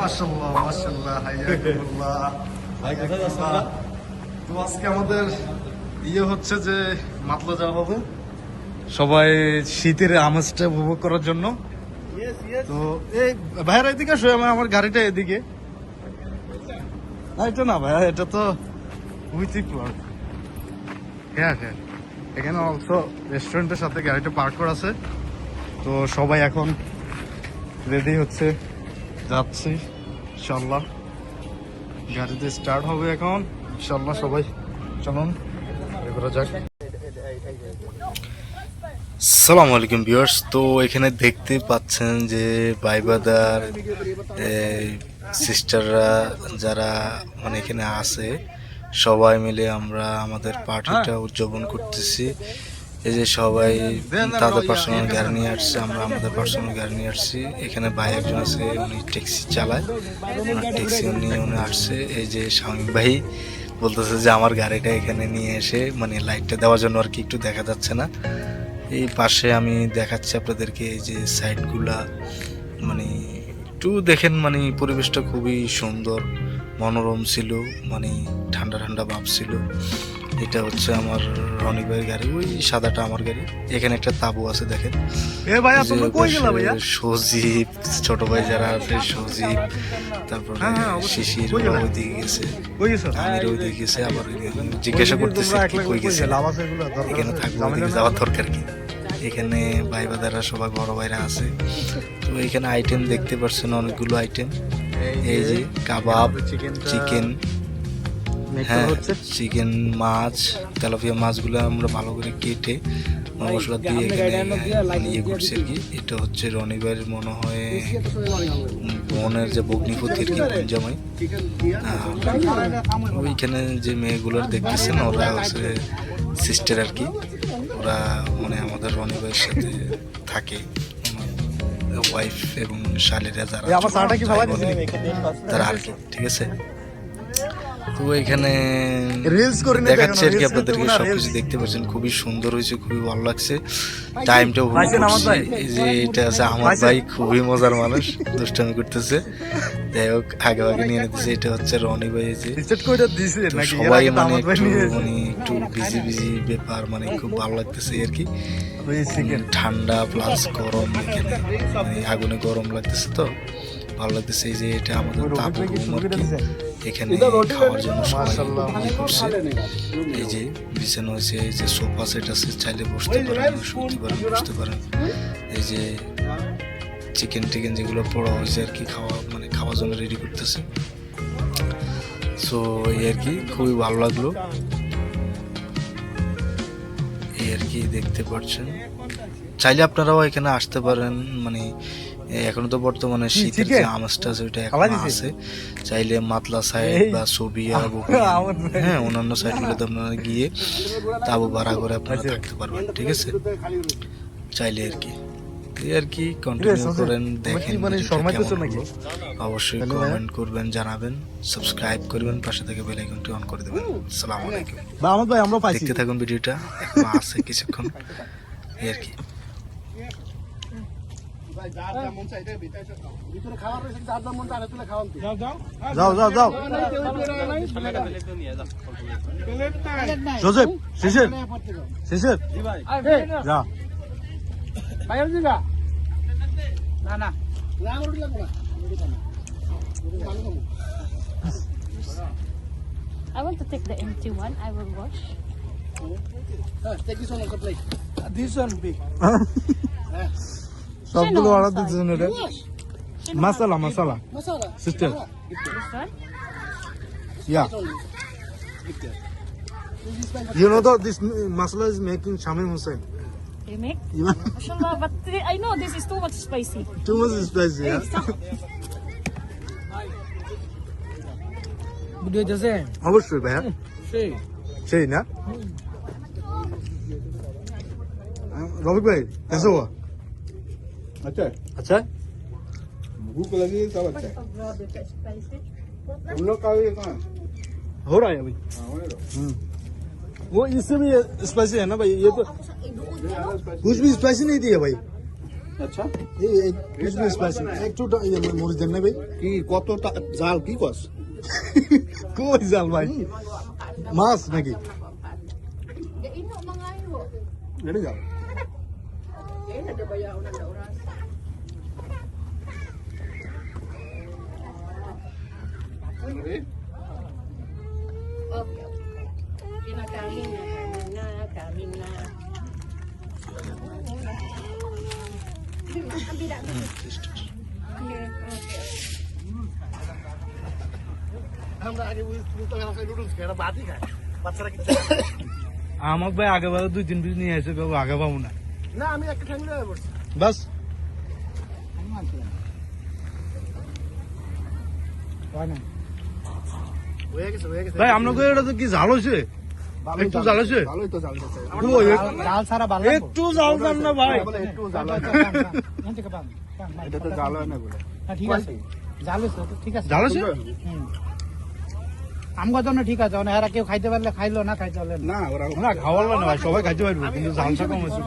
মাশাআল্লাহ মাশাআল্লাহ হাইয়াকুমুল্লাহ হাইয়াকুমুল্লাহ। তো আজকে আমাদের হচ্ছে যে মাতলা যাওয়া হবে সবাই শীতের আমেজটা উপভোগ করার জন্য। তো এই ভাইয়ের এদিকে আসো, আমার গাড়িটা এদিকে। না এটা না ভাইয়া, এটা তো উইথি প্লট। হ্যাঁ হ্যাঁ, এখানে অলসো রেস্টুরেন্টের সাথে গাড়িটা পার্ক করা আছে। তো সবাই এখন রেডি হচ্ছে, যাচ্ছি ইনশাল্লাহ। গাড়িতে স্টার্ট হবে এখন ইনশাল্লাহ। সবাই চলুন করা যাক। আসসালামু আলাইকুম ভিউয়ার্স। তো এখানে দেখতে পাচ্ছেন যে ভাইবাদার সিস্টাররা যারা মানে এখানে আছে, সবাই মিলে আমরা আমাদের পার্টিটা উদযাপন করতেছি। এই যে সবাই তাদের পার্সোনাল গাড়ি নিয়ে আসছে, আমরা আমাদের পার্সোনাল গাড়ি নিয়ে আসছি। এখানে ভাই একজন আছে, উনি ট্যাক্সি চালায়, ওনার ট্যাক্সি নিয়ে উনি আসছে। এই যে শামীম ভাই বলতেছে যে আমার গাড়িটা এখানে নিয়ে এসে মানে লাইটটা দেওয়ার জন্য আর কি, একটু দেখা যাচ্ছে না। এই পাশে আমি দেখাচ্ছি আপনাদেরকে, এই যে সাইডগুলা মানে একটু দেখেন, মানে পরিবেশটা খুবই সুন্দর মনোরম ছিল, মানে ঠান্ডা ঠান্ডা ভাব ছিল। এটা হচ্ছে আমার রনি ভাইয়ের গাড়ি, ওই সাদাটা আমার গাড়ি। এখানে একটা তাবু আছে দেখেন। সজীব ছোট ভাই যারা আছে, সজীব, তারপরে শিশির ওইদিকে গেছে, আমির ওইদিকে গেছে। আবার জিজ্ঞাসা করতেছে কই গেছে, এখানে থাকবো, ওইদিকে যাওয়ার দরকার কি। এখানে ভাই বাদারা সবাই বড় ভাইরা আছে। তো এখানে আইটেম দেখতে পাচ্ছেন অনেকগুলো আইটেম। এই যে কাবাব, চিকেন, হ্যাঁ চিকেন, মাছ, তেলাপিয়া মাছগুলো আমরা ভালো করে কেটে মশলা দিয়ে এখানে ইয়ে করছি আর কি। এটা হচ্ছে রনিবার মনে হয় বোনের যে বগ্নিপতি আর কি, জামাই। ওইখানে যে মেয়েগুলোর দেখতেছেন ওরা হচ্ছে সিস্টার আর কি, ওরা মানে আমাদের রনিবাইয়ের সাথে থাকে, ওয়াইফ এবং শালীরা যারা তারা আর কি, ঠিক আছে। তো এখানে দেখাচ্ছি আর কি আপনাদেরকে, সবকিছু দেখতে পাচ্ছেন, খুবই সুন্দর হয়েছে, খুবই ভালো লাগছে। টাইমটা এই যে এটা আছে আমার ভাই, খুবই মজার মানুষ, দুষ্টামি করতেছে। যাই হোক আগে আগে নিয়ে নিতেছে। এটা হচ্ছে রনি ভাই, যে সবাই মানে একটু বিজি বিজি ব্যাপার, মানে খুব ভালো লাগতেছে আর কি। ঠান্ডা প্লাস গরম, এখানে মানে আগুনে গরম লাগতেছে, তো ভালো লাগতেছে। এই যে এটা আমাদের তাবু রুম আর কি, এখানে খাওয়ার জন্য সবাই করছে। এই যে বিছানো হয়েছে, এই যে সোফা সেট আছে, চাইলে বসতে পারেন, শুতে পারেন, বসতে পারেন। এই যে চিকেন টিকেন যেগুলো পোড়া হয়েছে আর কি, খাওয়ার জন্য রেডি করতেছে। সো এই আর কি, খুবই ভালো লাগলো এই আর কি, দেখতে পাচ্ছেন। চাইলে আপনারাও এখানে আসতে পারেন, মানে এখনো তো বর্তমানে শীতের যে আমেজটা আছে ওইটা এখন আছে। চাইলে মাতলা সাইড বা সবিয়া, হ্যাঁ অন্যান্য সাইডগুলোতে আপনারা গিয়ে তাবু ভাড়া করে আপনারা থাকতে পারবেন, ঠিক আছে, চাইলে আর কি। এই আর কি কন্টিনিউ করেন, দেখেন অবশ্যই কমেন্ট করবেন, জানাবেন, সাবস্ক্রাইব করবেন, পাশে থেকে বেল আইকনটি অন করে দেবেন। আসসালামু আলাইকুম। দেখতে থাকুন ভিডিওটা, এখন আছে কিছুক্ষণ এই আর কি। যাও যাও যাও, জোসেফ, শিশির, শিশির, যা। না না, I want to take the empty one. I will wash. Take this one on the plate. This one big. সবগুলো অর্ডার দিচ্ছেন এটা। মশলা মশলা Masala. Sister, This one? Yeah you know that this masala is making Shamim Hussain. You make? Yeah. Mashallah, but I know this is too much spicy. Too much spicy, yeah? Video जैसे অবশ্যই ভাইয়া, সেই সেই না रॉबिक भाई कैसे हुआ? अच्छा है, अच्छा है? भूख लगी सब अच्छा है। हम लोग का ये कहाँ है? हो रहा है अभी। हाँ, होने दो। वो इससे भी स्पाइसी है ना भाई, ये तो कुछ भी स्पाइसी नहीं दिया भाई। আচ্ছা স্পাইসি একটু মরিচ দেন না ভাই কি কত জাল কি কস কই জাল ভাই মাছ নাকি এটা জাল আমরা আগে নুডলস খেয়ে বাদি খাই বাচ্চারা কি আমাকে ভাই আগে বারে 2-3 পিস নিয়ে আসে আগে পাবো না না আমি একটা ঠ্যাংলে পড়ছি বাস হয়ে গেছে ভাই আপনাকে এটা তো কি ঝাল হয়েছে একটু জ্বাল আছে? ভালোই তো জাল আছে জাল ছাড়া ভালো একটু জাল দেন না ভাই একটু জাল আছে এটা তো জাল হয় না বলে ঠিক আছে জাল আছে তো ঠিক আছে জাল আছে আমগো জন্য ঠিক আছে মানে এরা কেউ খাইতে পারলে খাইলো না খাইতে পারলে না না ওরা না খাওয়ার না ভাই সবাই খাইতে পারবো কিন্তু জালটা কম আছে